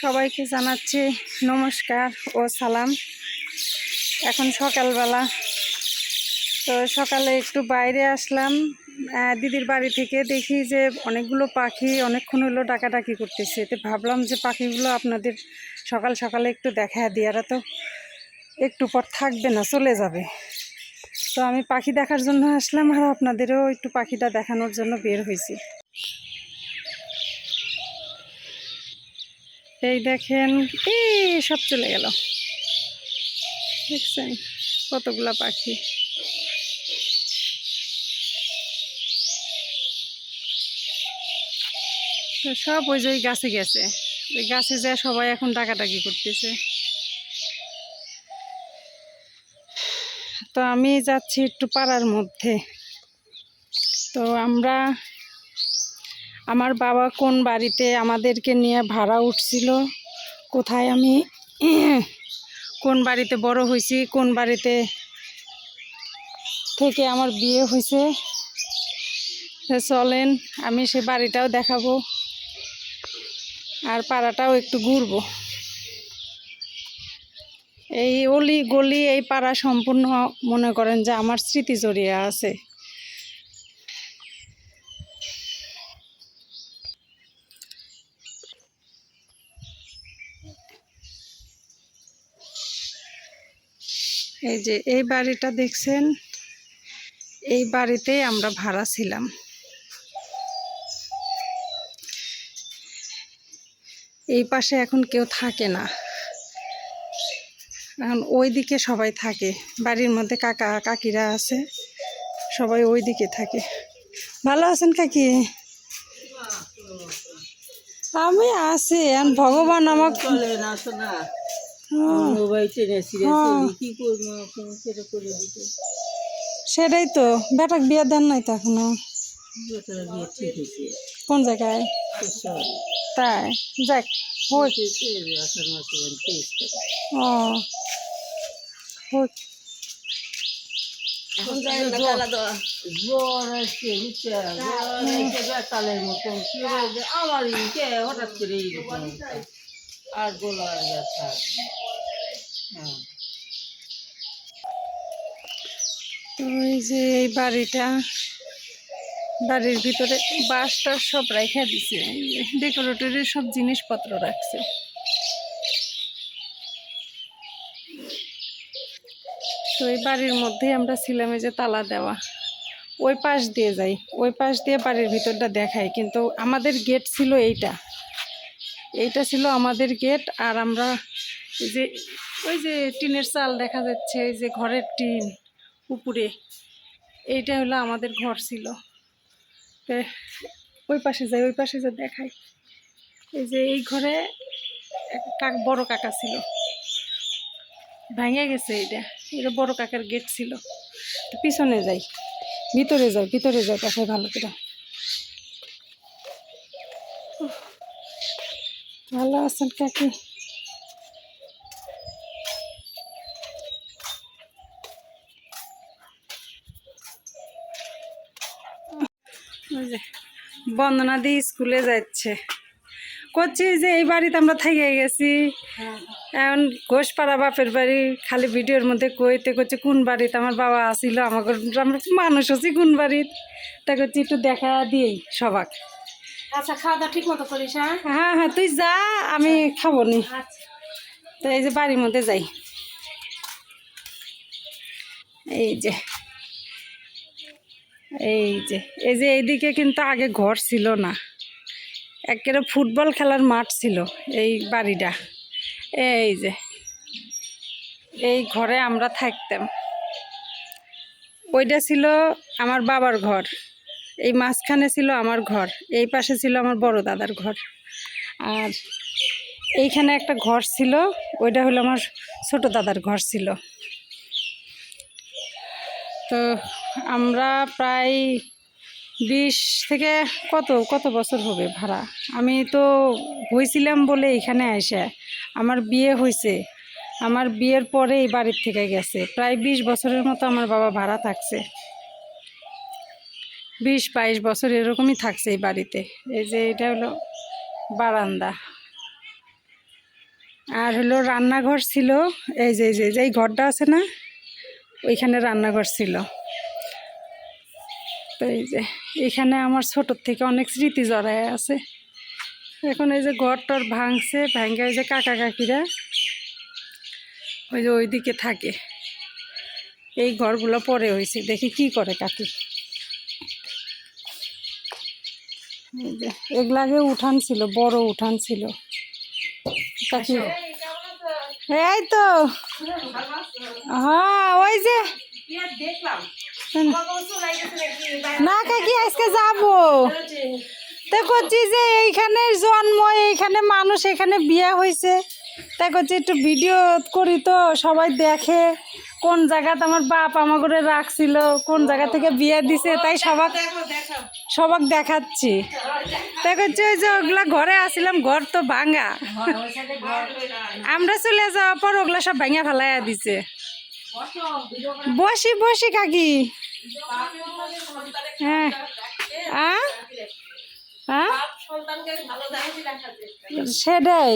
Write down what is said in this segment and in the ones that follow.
সবাইকে জানাচ্ছি নমস্কার ও সালাম। এখন সকালবেলা, তো সকালে একটু বাইরে আসলাম দিদির বাড়ি থেকে। দেখি যে অনেকগুলো পাখি অনেকক্ষণ হলো ডাকাডাকি করতেছে, তো ভাবলাম যে পাখিগুলো আপনাদের সকাল সকালে একটু দেখা দিই। এরা তো একটু পর থাকবে না, চলে যাবে। তো আমি পাখি দেখার জন্য আসলাম, আর আপনাদেরও একটু পাখিটা দেখানোর জন্য বের হয়েছি। এই দেখেন, এই সব চলে গেল, দেখছেন কতগুলা পাখি। তো সব ওই যে গাছে গেছে, ওই গাছে যা সবাই এখন ডাকাডাকি করতেছে। তো আমি যাচ্ছি একটু পাড়ার মধ্যে। তো আমার বাবা কোন বাড়িতে আমাদেরকে নিয়ে ভাড়া উঠছিল, কোথায় আমি কোন বাড়িতে বড় হয়েছি, কোন বাড়িতে থেকে আমার বিয়ে হয়েছে, চলেন আমি সে বাড়িটাও দেখাবো আর পাড়াটাও একটু ঘুরবো। এই অলি গলি এই পাড়া সম্পূর্ণ মনে করেন যে আমার স্মৃতি জড়িয়ে আছে। এই যে এই বাড়িটা দেখছেন, এই বাড়িতেই আমরা ভাড়া ছিলাম। এই পাশে এখন কেউ থাকে না, এখন ওই দিকে সবাই থাকে। বাড়ির মধ্যে কাকা কাকিরা আছে, সবাই ওই দিকে থাকে। ভালো আছেন কাকি? আমি আছি, এখন ভগবান আমাকে সেটাই তো, বেটাক বিয়ে দেন নাই তো এখনো? কোন জায়গায়? তাই যাক, ও হঠাৎ করে আর গোলার ব্যথা। তো এই যে এই বাড়ির ভিতরে বাঁশটা সব রেখে দিছে, ডেকোরেটরের সব জিনিসপত্র রাখছে। তো এই বাড়ির মধ্যেই আমরা ছিলাম, এই যে তালা দেওয়া। ওই পাশ দিয়ে যাই, ওই পাশ দিয়ে বাড়ির ভিতরটা দেখাই, কিন্তু আমাদের গেট ছিল এইটা ছিল আমাদের গেট। আর আমরা এই যে ওই যে টিনের চাল দেখা যাচ্ছে, এই যে ঘরের টিন উপরে, এইটা হলো আমাদের ঘর ছিল। তো ওই পাশে যে দেখাই, এই যে এই ঘরে বড় কাকা ছিল, ভেঙে গেছে। এটা বড় কাকার গেট ছিল। পিছনে যাই, ভিতরে যাই পাশে ভালো করে। ভালো আছেন কাকি? বন্দনা দি স্কুলে যাচ্ছে, করছি যে এই বাড়িতে আমরা থেকে গেছি। এখন ঘোষপাড়া বাপের বাড়ি, খালি ভিডিওর মধ্যে কইতে করছে কোন বাড়িতে আমার বাবা আসিল, আমাকে আমরা মানুষ আছি কোন বাড়িতে, তা করছি একটু দেখা দিই সবাক। আচ্ছা, খাওয়া দাওয়া ঠিক মতো করিস? হ্যাঁ হ্যাঁ, তুই যা, আমি খাবো নি। তো এই যে বাড়ির মধ্যে যাই, এই যে এইদিকে কিন্তু আগে ঘর ছিল না, একেবারে ফুটবল খেলার মাঠ ছিল এই বাড়িটা। এই যে এই ঘরে আমরা থাকতাম, ওইটা ছিল আমার বাবার ঘর, এই মাঝখানে ছিল আমার ঘর, এই পাশে ছিল আমার বড় দাদার ঘর, আর এইখানে একটা ঘর ছিল, ওইটা হলো আমার ছোট দাদার ঘর ছিল। তো আমরা প্রায় 20 থেকে কত বছর হবে ভাড়া। আমি তো হয়েছিলাম বলে এখানে এসে, আমার বিয়ে হয়েছে, আমার বিয়ের পরে এই বাড়ির থেকে গেছে। প্রায় 20 বছরের মতো আমার বাবা ভাড়া থাকছে, 20-22 বছর এরকমই থাকছে এই বাড়িতে। এই যে এটা হলো বারান্দা, আর হলো রান্নাঘর ছিল, এই ঘরটা আছে না, ওইখানে রান্নাঘর ছিল। তো এই যে এখানে আমার ছোটোর থেকে অনেক স্মৃতি জড়ায় আছে। এখন এই যে ঘরটার ভাঙছে, ভাঙ্গে ওই যে কাকা কাকিরা ওই যে ওইদিকে থাকে। এই ঘরগুলো পরে হয়েছে, দেখি কি করে কাকি। এই যে এগুলাগে উঠান ছিল, বড় উঠান ছিল কাকি। এই তো হ্যাঁ, ওই যে না কাকি আজকে যাবো, তা করছি যে এইখানে জন্ম, এইখানে মানুষ, এখানে বিয়ে হয়েছে, তাই করছি একটু ভিডিও করি তো সবাই দেখে কোন জায়গাতে আমার বাপ আমাকে রাখছিল, কোন জায়গা থেকে বিয়ে দিছে, তাই সবাক দেখাচ্ছি। তাই করছি ওই যে ওগুলা ঘরে আসছিলাম, ঘর তো ভাঙা, আমরা চলে যাওয়ার পর ওগুলা সব ভাঙা ফেলাইয়া দিছে। বসি বসি কাকি। হ্যাঁ সেটাই,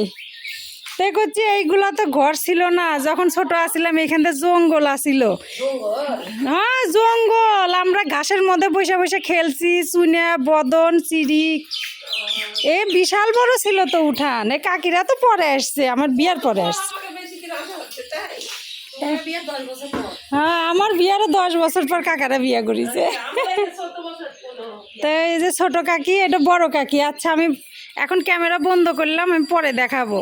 তাই করছি এইগুলা তো ঘর ছিল না যখন ছোট আসছিলাম, এখানটা জঙ্গল আসিল। হ্যাঁ জঙ্গল, আমরা ঘাসের মধ্যে বসে বসে খেলছি, চুনা বদন চিড়ি, এ বিশাল বড় ছিল তো উঠান। এ কাকিরা তো পরে আসছে, আমার বিয়ার পরে আসছে। হ্যাঁ আমার বিয়ারও 10 বছর পর কাকারা বিয়া করেছে। তো এই যে ছোট কাকি, এটা বড় কাকি। আচ্ছা আমি এখন ক্যামেরা বন্ধ করলাম, আমি পরে দেখাবো।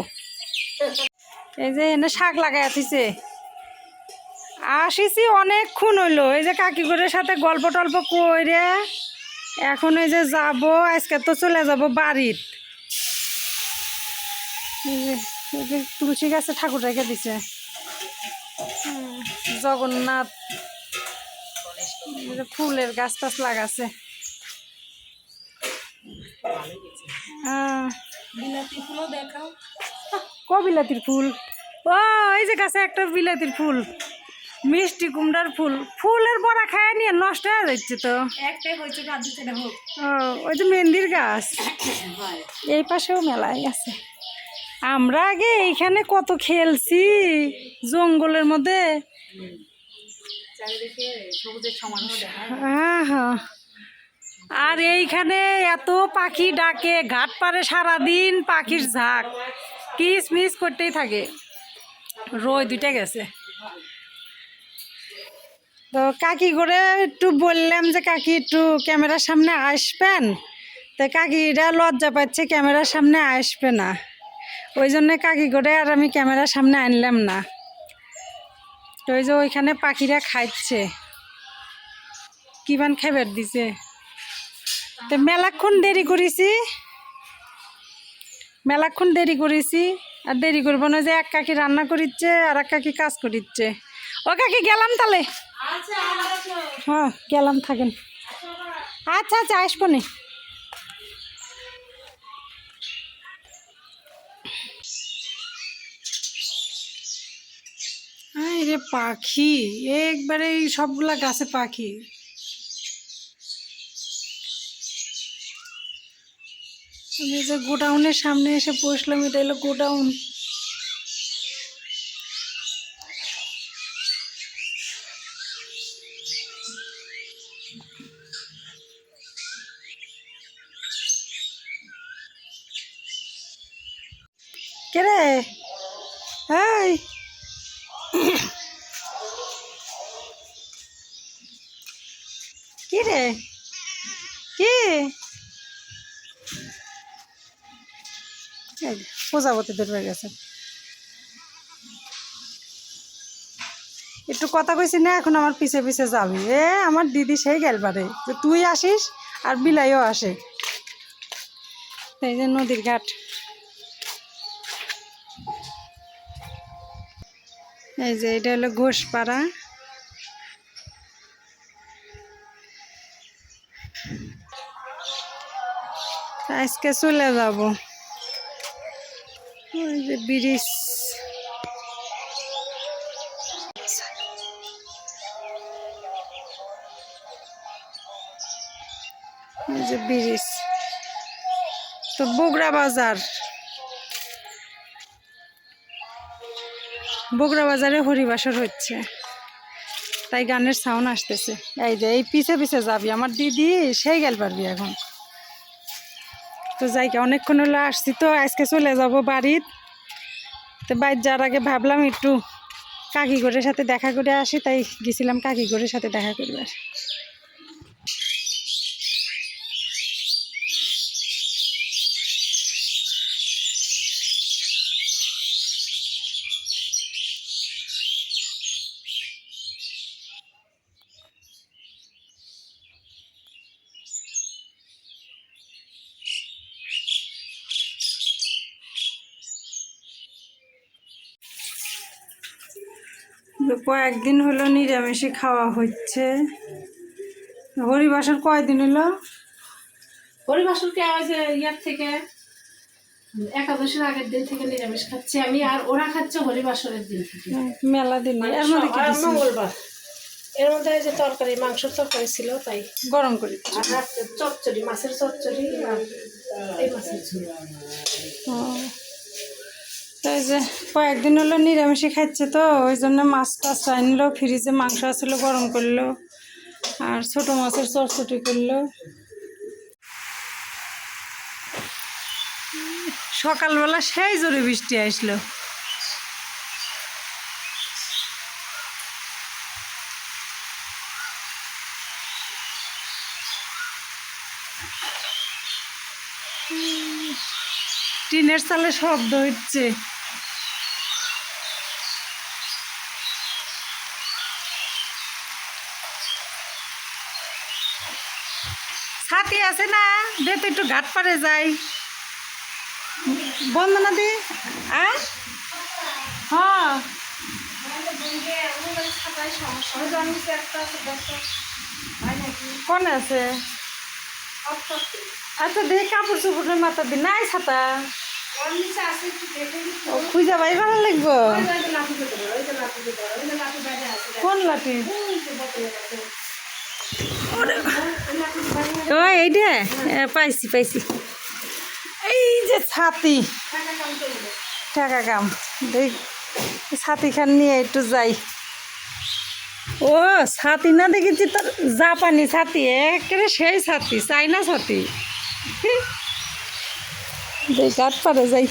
এই যে এনে শাক লাগাই দিছে, আসিছি অনেকক্ষণ হইলো। এই যে কাকি করে সাথে গল্প টল্প করে এখন এই যে যাবো, আজকে তো চলে যাব বাড়ির। এই যে তুলসী গাছে ঠাকুর রেখে দিছে, জগন্নাথ, ফুলের গাছ টাছ লাগাছে। বিলাতি ফুলও দেখাও। বিলাতির ফুল? ও এই যে গাছে একটা বিলাতির ফুল, মিষ্টি কুমড়ার ফুল, ফুলের বড়া খায় নিয়ে নষ্ট হয়ে যাচ্ছে তো। একটাই হয়েছে, হোক। ও ওই যে মেহেন্দির গাছ, এই পাশেও মেলায় আছে। আমরা আগে এইখানে কত খেলছি জঙ্গলের মধ্যে। হ্যাঁ হ্যাঁ, আর এইখানে এত পাখি ডাকে, ঘাট পারে সারাদিন পাখির ঝাঁক, কিস মিস করতেই থাকে। রোজ দুইটা গেছে। তো কাকি করে একটু বললাম যে কাকি একটু ক্যামেরার সামনে আসবেন, তো কাকিরা লজ্জা পাচ্ছে, ক্যামেরার সামনে আসবে না, ওই জন্য কাকি করে আর আমি ক্যামেরার সামনে আনলাম না। তো ওই যে ওইখানে পাখিরা খাচ্ছে, কিবান খাবার দিছে। তো মেলাক্ষণ দেরি করেছি, আর দেরি করবো না, যে এক কাকি রান্না করিচ্ছে আর এক কাকি কাজ করিচ্ছে। ও কাকি গেলাম তাহলে। হ্যাঁ গেলাম, থাকেন। আচ্ছা আচ্ছা আসবো নি। রে পাখি, একবারে সবগুলা গাছে পাখি। আমি যে গোডাউনের সামনে এসে বসলাম, এটা হলো গোডাউন। কে রে? এই কি রে, কি প্রজাপতি ধরবে গেছে। একটু কথা কইছি না, এখন আমার পিছে পিছে যাবি। আমার দিদি সেই গেল পারে যে তুই আসিস আর বিলাইও আসে। এই যে নদীর ঘাট, এই যে এটা হলো ঘোষপাড়া। আজকে চলে যাব। ওই যে ব্রিজ, এই যে ব্রিজ, তো বগুড়া বাজার। বগুড়া বাজারে হরিবাসর হচ্ছে, তাই গানের সাউন্ড আসতেছে। এই যে এই পিছে পিছে যাবি, আমার দিদি সেই গেল পারবি এখন। তো যাই কি, অনেকক্ষণ হলো আসছি, তো আজকে চলে যাব বাড়ির। তো বাইর যাওয়ার আগে ভাবলাম একটু কাকিগড়ের সাথে দেখা করে আসি, তাই গেছিলাম কাকিগড়ের সাথে দেখা করবার। কয়েকদিন হলো নিরামিষে খাওয়া হচ্ছে। হরিবাসর কয়দিন হলো? হরিবাসরকে যে ইয়ার থেকে একাদশের আগের দিন থেকে নিরামিষ খাচ্ছি আমি, আর ওরা খাচ্ছে হরিবাসরের দিন থেকে। মেলা দিন এর মধ্যে কি দিছি? মঙ্গলবার এর মধ্যে যে তরকারি, মাংসের তরকারি ছিল তাই গরম করে। আর রাত্রে চচ্চড়ি, মাছের চচ্চড়ি আর এই মাছের ঝোল। তাই যে কয়েকদিন হলো নিরামিষে খাচ্ছে, তো ওই জন্য মাছ টাছ আনলো, ফ্রিজে মাংস আছিল গরম করলো, আর ছোট মাছের চটচটি করলো। সকালবেলা সেই জোরে বৃষ্টি আসলো। টিনের চালে শব্দ হচ্ছে। ছাতি আছে না, দে তো একটু ঘাট পারে যাই। বন্দনা দি হ্যাঁ কোন আছে? আচ্ছা দেখি কাপড় চোপড়ের মাথা দি নাই ছাতা, খুঁজা ভাই ভালো লাগবো। কোন লাঠি? ও এইটা পাইছি পাইছি। এই যে ছাতি, টাকা কাম দেখ, ছাতি খান নিয়ে একটু যাই। ও ছাতি না দেখেছি তোর, জাপানি ছাতি, একেবারে সেই ছাতি, চাইনা ছাতি। দেখ গাট পারে যাই।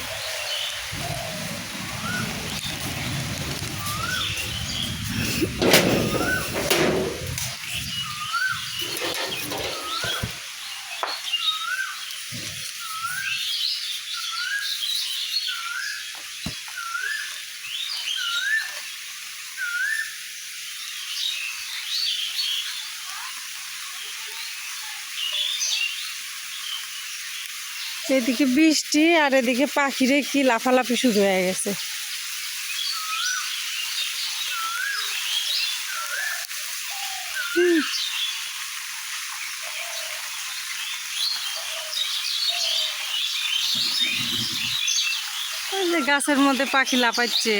এদিকে বৃষ্টি আর এদিকে পাখিরে কি লাফালাফি শুরু হয়ে গেছে। ওই যে গাছের মধ্যে পাখি লাফাচ্ছে।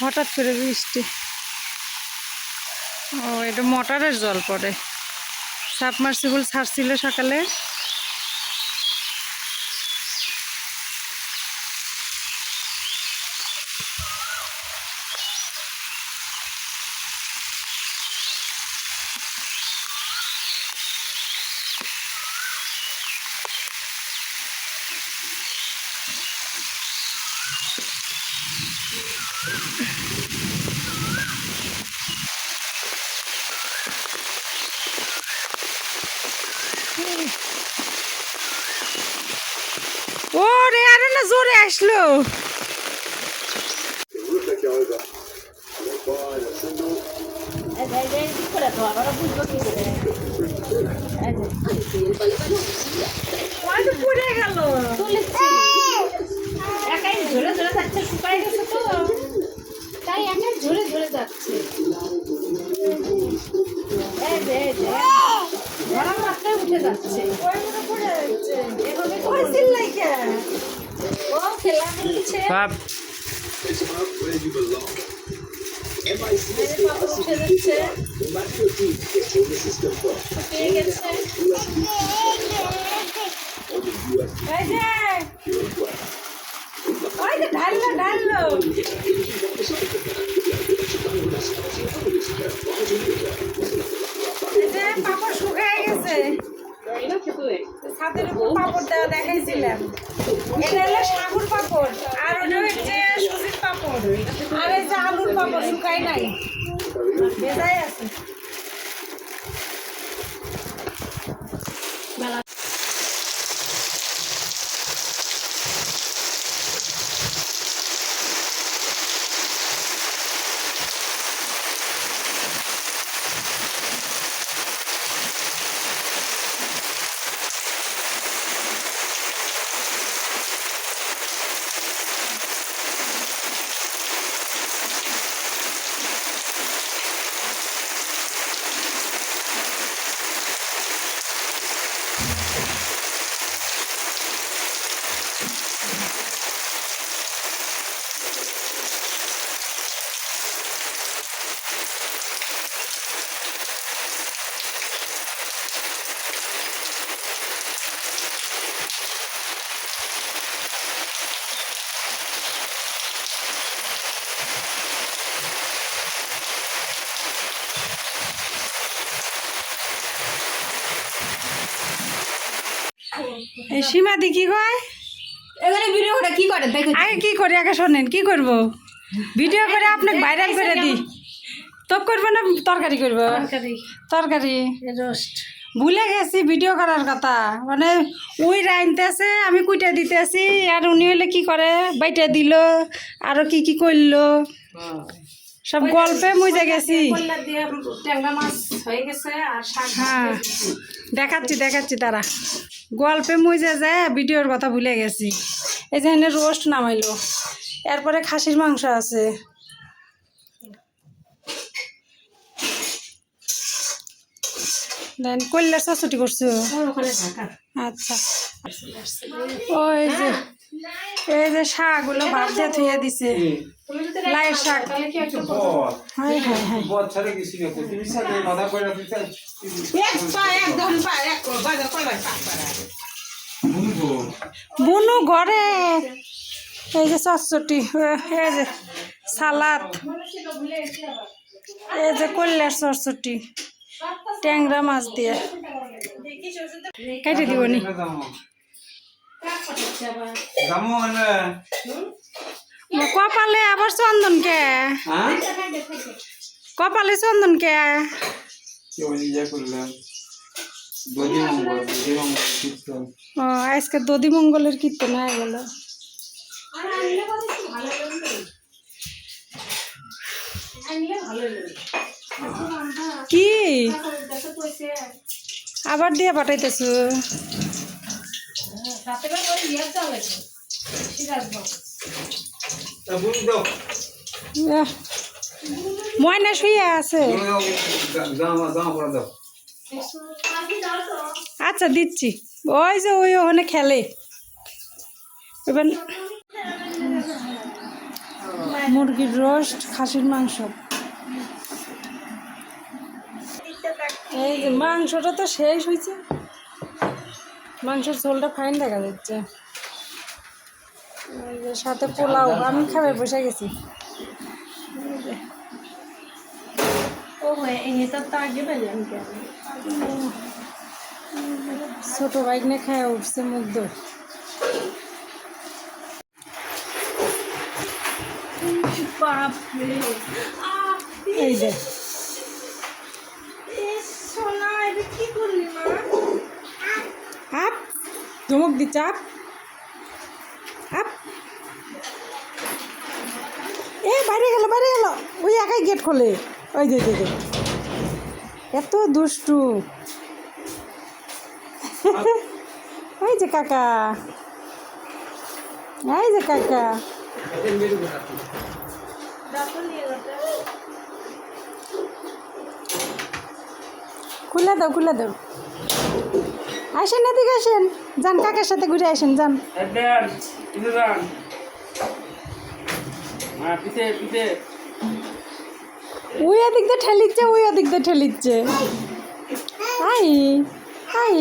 হঠাৎ করে বৃষ্টি। ও এটা মোটরের জল পড়ে, সাবমার্সিবল ছাড়ছিল সকালে। ও রে, আরে না জোরে আসলো। পড়ে গেল, একাই ঝরে ঝরে যাচ্ছে, শুকাই গেছে তো তাই একাই ঝরে ঝরে যাচ্ছে। ধরার মাত্রায় উঠে যাচ্ছে। ও খেলা করছে। পাপড় উঠে যাচ্ছে, শুকিয়ে গেছে। এই যে ওই যে ঢাললো ঢাললো এই যে পাপড় শুকায় গেছে। ছাদের উপর পাপড় দেওয়া দেখাইছিলাম। এটা হলো সাগুর পাপড়, আর ওটা হচ্ছে সুজির পাপড়, আর এই যে আলুর পাপড় শুকায় নাই, ভেজাই আছে। এই সীমাদি কি কয়? এখানে ভিডিও করে কি করে দেখো আগে কি করি, আগে শোনেন কি করব। ভিডিও করে আপনাকে ভাইরাল করে দিই, তো করবো না তরকারি করব? তরকারি রোস্ট ভুলে গেছি ভিডিও করার কথা, মানে ওই রাইনতেছে আমি কুইটা দিতেছি, আর উনি হলে কি করে বাইটা দিল, আরো কি কি করলো, সব গল্পে মুজে গেছি। কল্লা দিয়ে ট্যাংরা মাছ হয়ে গেছে আর শাক হ্যাঁ দেখাচ্ছি দেখাচ্ছি, তারা গল্পে মুজে যায় ভিডিওর কথা ভুলে গেছি। এই যে এখানে রোস্ট নামাইলো, এরপরে খাসির মাংস আছে। দেন কল্যার চচটি করছো? ওখানে ঢাকা। আচ্ছা ওই যে এই যে শাকগুলো ভাত দিয়ে থুয়ে দিছে, তুমি যদি লাইয়ের শাক। তাহলে কি একটু হাই হাই হাই বুনু ঘরে। এই যে চচটি, এই যে সালাদ, এই যে কল্যার চচটি ট্যাংরা মাছ দিয়ে কেটে দিবনি। কপালে আবার চন্দন কে? কপালে চন্দন কে? ও আজকে দধি মঙ্গলের কীর্তন হয়ে গেল। কি আবার দিয়ে পাঠাইতেছো? ময়না শুয়ে আছে। আচ্ছা দিচ্ছি, ওই যে ওই ওখানে খেলে। এবার মুরগির রোস্ট, খাসির মাংস। এই যে মাংসটা তো শেষ হয়েছে, মাংসের ঝোলটা ফাইন দেখা যাচ্ছে। এই যে সাথে পোলাও, আমি খাবে বসে গেছি। ছোট বাইক নিয়ে খায় উঠছে মুগ্ধ। এই যে আপ ধমক দিচ্ছে, আপ আপ। এ বাইরে গেল বাইরে গেল, ওই একাই গেট খোলে। ওই যে এত দুষ্টু। এই যে কাকা, এই যে কাকা। খুলে দাও খুলে দাও। আসেন এদিকে আসেন, যান কাকার সাথে ঘুরে আসেন, যান। ওই ওদিক দিয়ে ঠেলিচ্ছে, ওই ওদিক দিয়ে ঠেলিচ্ছে। আই আই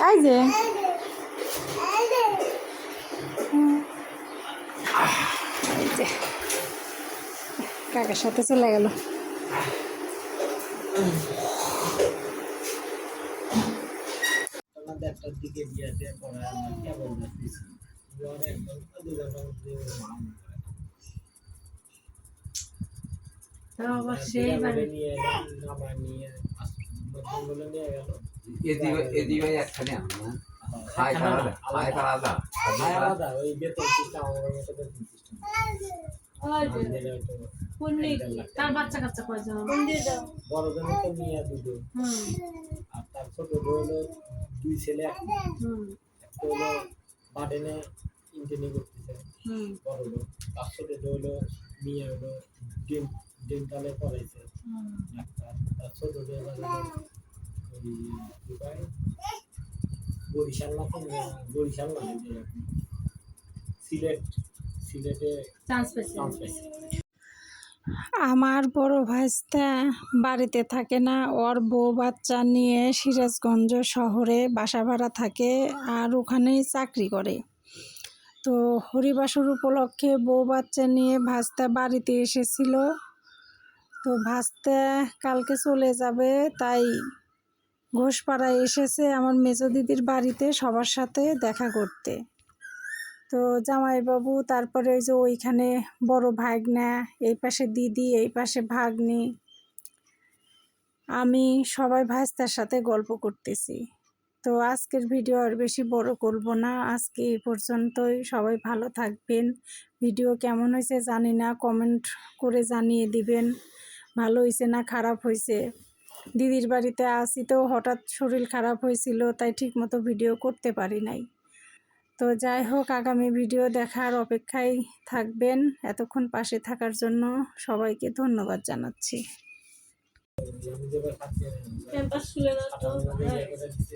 আই যে এই যে কাকার সাথে চলে গেল। একটার দিকে গিয়েছে পরে আমরা কেবল যাচ্ছি একদম 2 ঘন্টার মধ্যে তাও আবার সেই বাড়ি নিয়ে এলাম নামা নিয়ে বলে নিয়ে গেল এদিকে একখানে আমরা খাই আলাদা খাই আলাদা আলাদা ওই বেতন সিস্টেম আমাদের মতো বেতন সিস্টেম তার বাচ্চা কাচ্চা কয়জন? বড় জনের তো নিয়ে দুটো হুম আর তার ছোট হলো 2 ছেলে একটা হলো বাডেনে ইন্টারনি করতেছে হুম বড় লোক, তার ছোট হলো নিয়ে হলো ডেন্টালে পড়াইছে ডাক্তার, তার ছোট হলো ওই দুবাই বরিশাল না বরিশাল না সিলেটে চান্স পেয়েছে। চান্স পাইছে। আমার বড় ভাইস্তা বাড়িতে থাকে না, ওর বউ বাচ্চা নিয়ে সিরাজগঞ্জ শহরে বাসা ভাড়া থাকে আর ওখানেই চাকরি করে। তো হরিবাসর উপলক্ষে বউ বাচ্চা নিয়ে ভাস্তা বাড়িতে এসেছিল। তো ভাস্তা কালকে চলে যাবে, তাই ঘোষপাড়ায় এসেছে আমার মেজো দিদির বাড়িতে সবার সাথে দেখা করতে। তো জামাইবাবু, তারপরে ওই যে ওইখানে বড় ভাগনা, এই পাশে দিদি, এই পাশে ভাগ্নি, আমি সবাই ভাস্তার সাথে গল্প করতেছি। তো আজকের ভিডিও আর বেশি বড় করব না, আজকে এই পর্যন্তই। সবাই ভালো থাকবেন। ভিডিও কেমন হয়েছে জানি না, কমেন্ট করে জানিয়ে দিবেন ভালো হয়েছে না খারাপ হয়েছে। দিদির বাড়িতে আসি তো হঠাৎ শরীর খারাপ হয়েছিল, তাই ঠিকমতো ভিডিও করতে পারি নাই। তো যাই হোক, আগামী ভিডিও দেখার অপেক্ষায় থাকবেন। এতক্ষণ পাশে থাকার জন্য সবাইকে ধন্যবাদ জানাচ্ছি। আমি যেবার খাচ্ছি ক্যাম্পাস খুলে দাও তো। দিচ্ছে